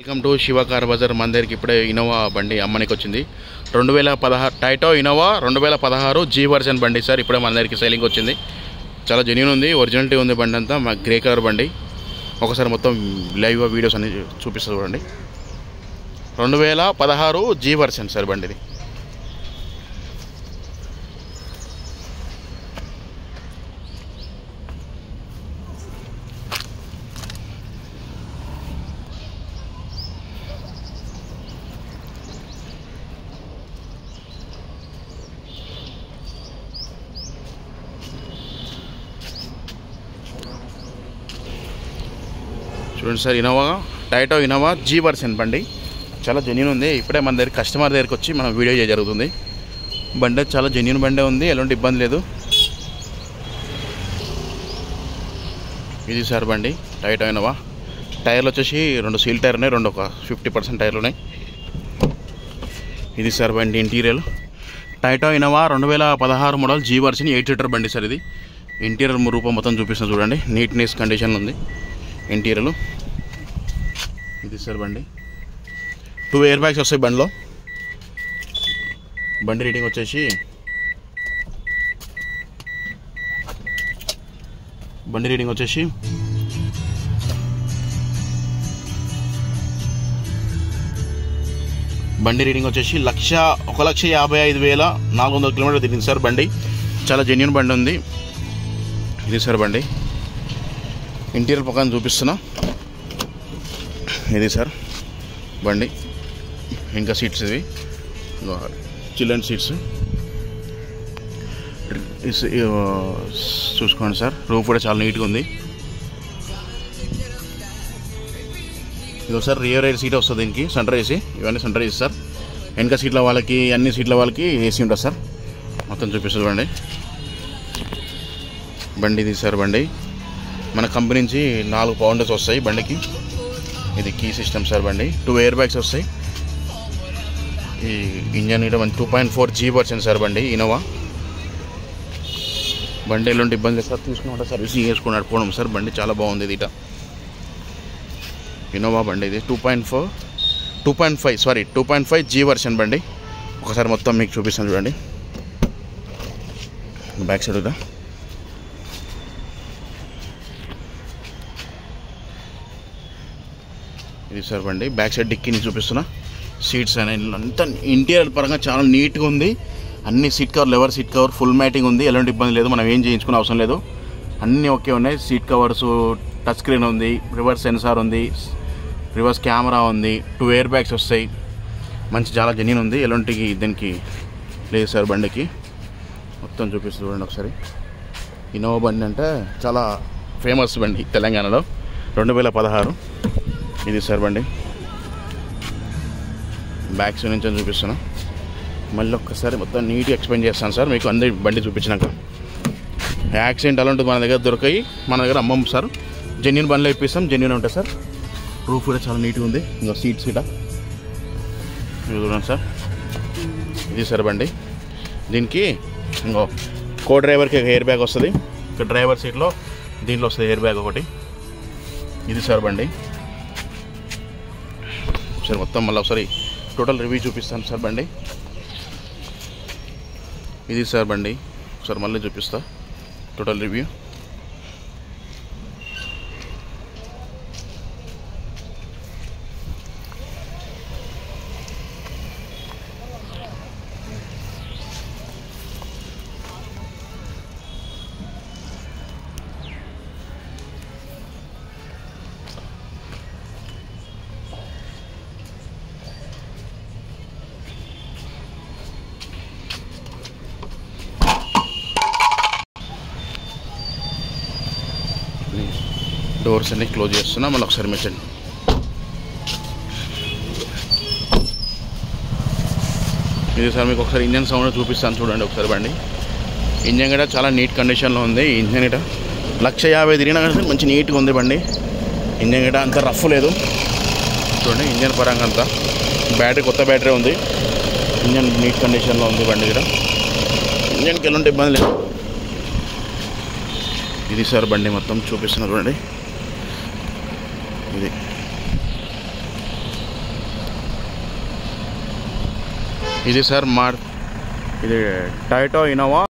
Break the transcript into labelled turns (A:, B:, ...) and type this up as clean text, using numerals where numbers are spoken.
A: Welcome to Shiva car Bazaar. మన దగ్గరికి ఇప్పుడే ఇన్నోవా బండి అమ్మనికి వచ్చింది. 2016 టైటో ఇన్నోవా 2016 జీ వర్జన్ బండి సార్. ఇప్పుడే మన దగ్గరికి సేలింగ్ వచ్చింది. చాలా జెన్యూన్ ఉంది, ఒరిజినాలిటీ ఉంది బండి అంతా. గ్రే కలర్ బండి. ఒకసారి మొత్తం లైవ్ వీడియోస్ అన్ని చూపిస్తుంది చూడండి. 2016 జీ వర్జన్ సార్ బండిది. చూడండి sir, Innova Toyota Innova G version బండి చాలా జెన్యూన్ ఉంది. ఇప్పుడే మన దగ్గర కస్టమర్ దగ్గరికి వచ్చి మనం వీడియో జరుగుతుంది. బండి చాలా జెన్యూన్ బండి ఉంది, ఎలాంటి ఇబ్బంది లేదు. ఇది సార్ బండి టైటో ఇన్నోవా. టైర్లు వచ్చేసి 2 సీల్ టైర్ ఉన్నాయి, 2 ఒక 50% టైర్లు ఉన్నాయి. ఇది సార్ బండి interior. Toyota Innova 2016 model G version 8 seater బండి సార్ ఇది. ఇంటీరియర్ రూపం మొత్తం చూపిస్తుంది చూడండి. నీట్నెస్ కండిషన్ ఉంది ఇంటీరియర్లు. ఇది సార్ బండి. 2 ఎయిర్ బ్యాగ్స్ వస్తాయి బండిలో. బండి రీడింగ్ వచ్చేసి బండి రీడింగ్ వచ్చేసి 1,55,400 కిలోమీటర్ తిరిగింది సార్ బండి. చాలా జెన్యూన్ బండి ఉంది. ఇది సార్ బండి ఇంటీరియర్ పక్కన చూపిస్తున్నా. ఇది సార్ బండి. ఇంకా సీట్స్ ఇవి చిల్డ్రన్ సీట్స్ చూసుకోండి సార్. రూఫ్ కూడా చాలా నీట్గా ఉంది. ఇదో సార్ రియర్ ఎయిర్ సీట్ వస్తుంది దీనికి, సెంటర్ ఏసీ. ఇవన్నీ సెంటర్ ఏసీ సార్. వెనక సీట్ల వాళ్ళకి అన్ని సీట్ల వాళ్ళకి ఏసీ ఉంటుంది సార్. మొత్తం చూపిస్తుంది బండి. బండి ఇది సార్ బండి. మన కంపెనీ నుంచి 4 పౌండర్స్ వస్తాయి బండికి. ఇది కీ సిస్టమ్ సార్ బండి. 2 ఎయిర్ బ్యాగ్స్ వస్తాయి. ఈ ఇంజన్ ఇట 2.4 జీ వర్జన్ సార్ బండి ఇన్నోవా. బండి ఎలాంటి ఇబ్బంది సార్ తీసుకుని సర్వీసింగ్ చేసుకుని నడుపుకోవడం సార్. బండి చాలా బాగుంది. ఇది ఇట ఇన్నోవా బండి. ఇది 2.5 జీ వర్జన్ బండి. ఒకసారి మొత్తం మీకు చూపిస్తాను చూడండి. బ్యాక్ సైడ్ కదా. ఇది సార్ బండి. బ్యాక్ సైడ్ డిక్కీని చూపిస్తున్నా. సీట్స్ అనేది అంతా ఇంటీరియర్ పరంగా చాలా నీట్గా ఉంది. అన్ని seat cover, lever seat cover full matting ఉంది. ఎలాంటి ఇబ్బంది లేదు. మనం ఏం చేయించుకునే అవసరం లేదు. అన్నీ ఓకే ఉన్నాయి. సీట్ కవర్స్, టచ్ స్క్రీన్ ఉంది, రివర్స్ సెన్సార్ ఉంది, రివర్స్ కెమెరా ఉంది, 2 ఎయిర్ బ్యాగ్స్ వస్తాయి. మంచి చాలా జెన్యూన్ ఉంది. ఎలాంటి దీనికి లేదు సార్ బండికి. మొత్తం చూపిస్తుంది చూడండి ఒకసారి. ఇన్నోవా బండి అంటే చాలా ఫేమస్ బండి తెలంగాణలో. 2016. ఇది సార్ బండి. బ్యాక్ సైడ్ నుంచి చూపిస్తున్నా. మళ్ళీ ఒక్కసారి మొత్తం నీట్గా ఎక్స్ప్లెయిన్ చేస్తాను సార్ మీకు అందరి బండి చూపించినాక. యాక్సిడెంట్ అలాంటివి మన దగ్గర దొరికాయి, మన దగ్గర అమ్మం సార్. జెన్యూన్ బండ్లో ఇప్పిస్తాం, జెన్యూన్ ఉంటుంది సార్. రూఫ్ కూడా చాలా నీట్గా ఉంది. ఇంకా సీట్స్ ఇట చూడండి సార్. ఇది సార్ బండి. దీనికి ఇంకో కో డ్రైవర్కి ఎయిర్ బ్యాగ్ వస్తుంది. ఇక్కడ డ్రైవర్ సీట్లో దీంట్లో వస్తుంది ఎయిర్ బ్యాగ్ ఒకటి. ఇది సార్ బండి. ఒకసారి మొత్తం మళ్ళీ ఒకసారి టోటల్ రివ్యూ చూపిస్తాను సార్ బండి. ఇది సార్ బండి. ఒకసారి మళ్ళీ చూపిస్తా టోటల్ రివ్యూ. డోర్స్ అన్ని క్లోజ్ చేస్తున్నా. మళ్ళీ ఒకసారి మెచ్చండి. ఇది సార్ మీకు ఒకసారి ఇంజన్ సౌండ్ చూపిస్తాను చూడండి ఒకసారి బండి. ఇంజన్ కూడా చాలా నీట్ కండిషన్లో ఉంది. ఇంజన్ ఇట 1,50,000 తిరిగినా కానీ మంచి నీట్గా ఉంది బండి. ఇంజన్ కూడా అంత రఫ్ లేదు చూడండి. ఇంజన్ పరంగా అంతా బ్యాటరీ కొత్త బ్యాటరీ ఉంది. ఇంజన్ నీట్ కండిషన్లో ఉంది బండి కూడా. ఇంజన్కి ఎలాంటి ఇబ్బంది లేదు. ఇది సార్ బండి మొత్తం చూపిస్తున్నా చూడండి. ఇది ఇది సార్ ఇది టయోటా ఇన్నోవా